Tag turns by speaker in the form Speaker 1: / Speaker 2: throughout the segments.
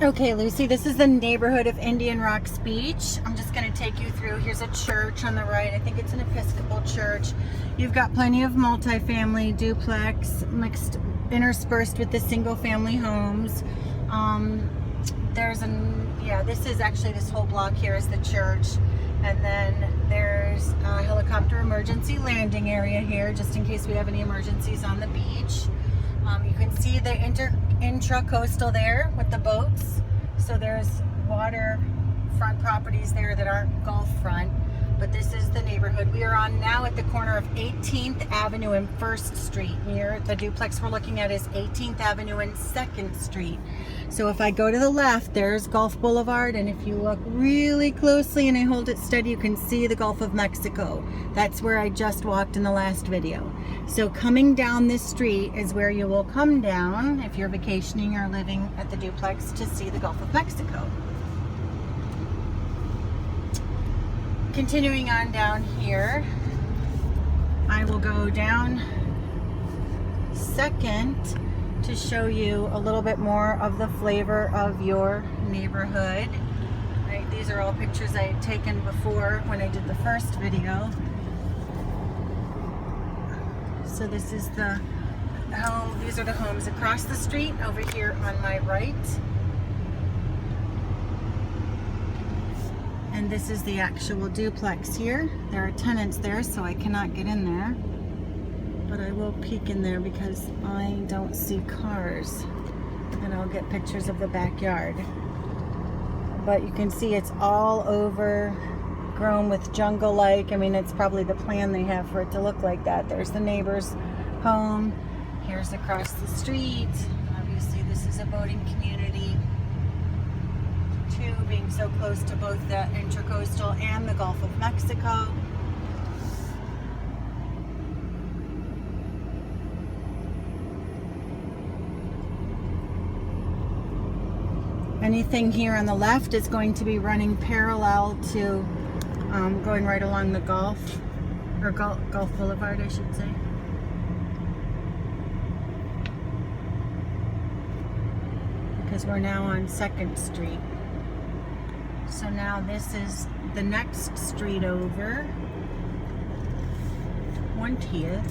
Speaker 1: Okay, Lucy, this is the neighborhood of Indian Rocks Beach. I'm just going to take you through. Here's a church on the right. I think it's an Episcopal church. You've got plenty of multifamily, duplex, mixed, interspersed with the single family homes. This is actually, this whole block here is the church. And then there's a helicopter emergency landing area here, just in case we have any emergencies on the beach. You can see the intra-coastal there with the boats. So there's water front properties there that aren't Gulf front, but this is the neighborhood. We are on now at the corner of 18th Avenue and 1st Street. Near the duplex we're looking at is 18th Avenue and 2nd Street. So if I go to the left, there's Gulf Boulevard, and if you look really closely and I hold it steady, you can see the Gulf of Mexico. That's where I just walked in the last video. So coming down this street is where you will come down if you're vacationing or living at the duplex to see the Gulf of Mexico. Continuing on down here, I will go down 2nd to show you a little bit more of the flavor of your neighborhood. Right, these are all pictures I had taken before when I did the first video. So this is the home, these are the homes across the street over here on my right. And this is the actual duplex here. There are tenants there, so I cannot get in there. But I will peek in there because I don't see cars. And I'll get pictures of the backyard. But you can see it's all overgrown with jungle-like. I mean, it's probably the plan they have for it to look like that. There's the neighbor's home. Here's across the street. Obviously, this is a boating community. Too, being so close to both the Intracoastal and the Gulf of Mexico. Anything here on the left is going to be running parallel to going right along the Gulf, or Gulf Boulevard, I should say. Because we're now on 2nd Street. So now this is the next street over, 20th,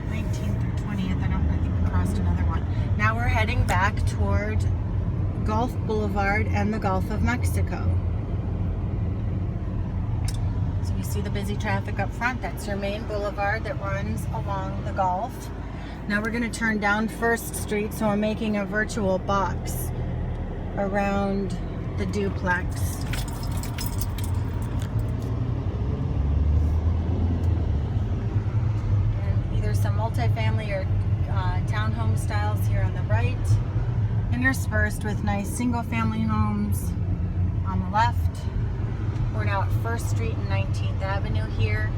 Speaker 1: 19th or 20th, I think we crossed another one. Now we're heading back toward Gulf Boulevard and the Gulf of Mexico. So you see the busy traffic up front, that's your main boulevard that runs along the Gulf. Now we're going to turn down 1st Street, so I'm making a virtual box around the duplex. And either some multifamily or townhome styles here on the right, interspersed with nice single-family homes on the left. We're now at 1st Street and 19th Avenue here.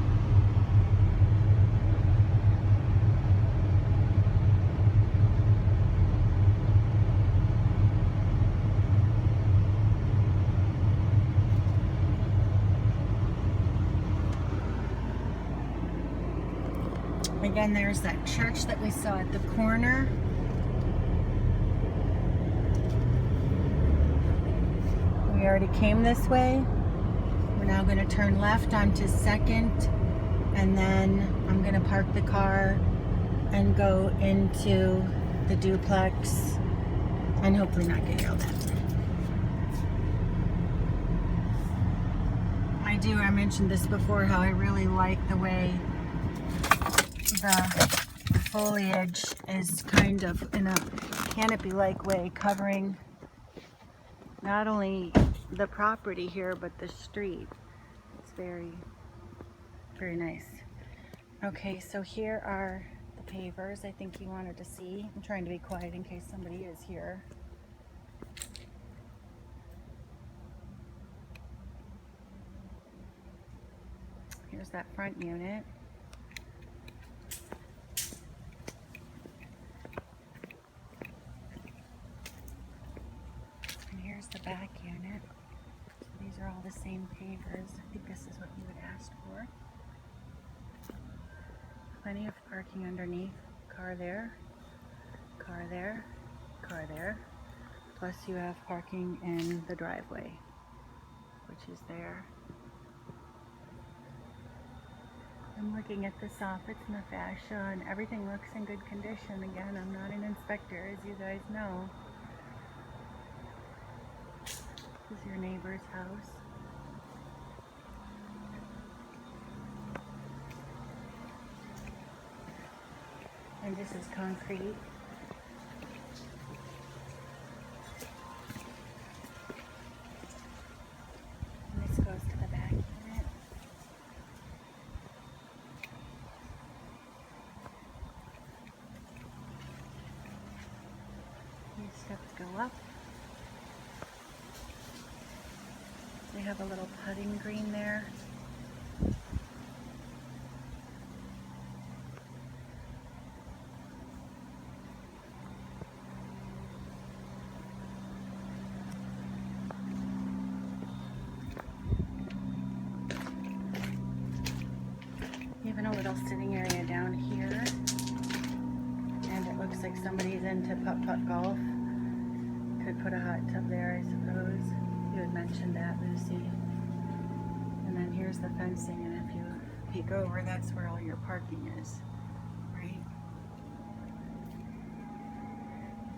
Speaker 1: Again, there's that church that we saw at the corner. We already came this way. We're now going to turn left onto 2nd, and then I'm going to park the car and go into the duplex and hopefully not get yelled at. I mentioned this before, how I really like the way the foliage is kind of in a canopy-like way covering not only the property here but the street. It's very, very nice. Okay, so here are the pavers I think you wanted to see. I'm trying to be quiet in case somebody is here. Here's that front unit. The back unit. So these are all the same pavers. I think this is what you would ask for. Plenty of parking underneath. Car there, car there, car there. plus you have parking in the driveway, which is there. I'm looking at the soffits and the fascia, and everything looks in good condition. Again, I'm not an inspector, as you guys know. This is your neighbor's house. And this is concrete. And this goes to the back unit. These steps go up. We have a little putting green there. Even a little sitting area down here. And it looks like somebody's into putt-putt golf. Could put a hot tub there, I suppose. You had mentioned that, Lucy. And then here's the fencing, and if you peek over, that's where all your parking is, right?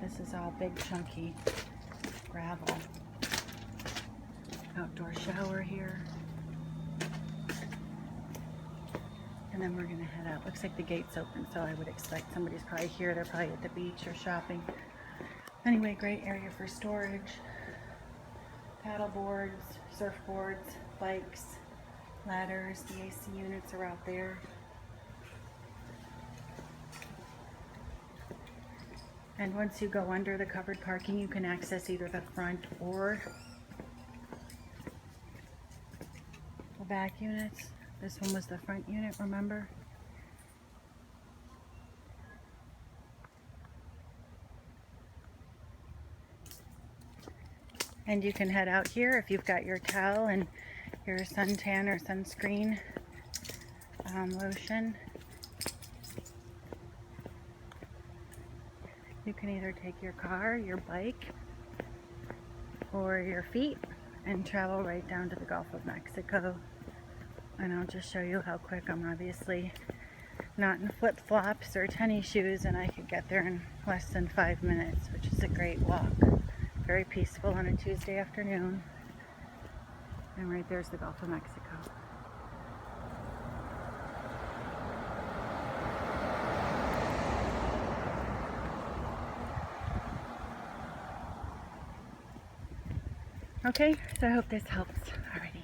Speaker 1: This is all big, chunky gravel. Outdoor shower here. And then we're gonna head out. Looks like the gate's open, so I would expect somebody's probably here. They're probably at the beach or shopping. Anyway, great area for storage. Paddle boards, surfboards, bikes, ladders. The AC units are out there. And once you go under the covered parking, you can access either the front or the back units. This one was the front unit, remember? And you can head out here if you've got your towel and your suntan or sunscreen lotion. You can either take your car, your bike, or your feet and travel right down to the Gulf of Mexico. And I'll just show you how quick. I'm obviously not in flip-flops or tennis shoes, and I could get there in less than 5 minutes, which is a great walk. Very peaceful on a Tuesday afternoon. And right there's the Gulf of Mexico. Okay, so I hope this helps. All right.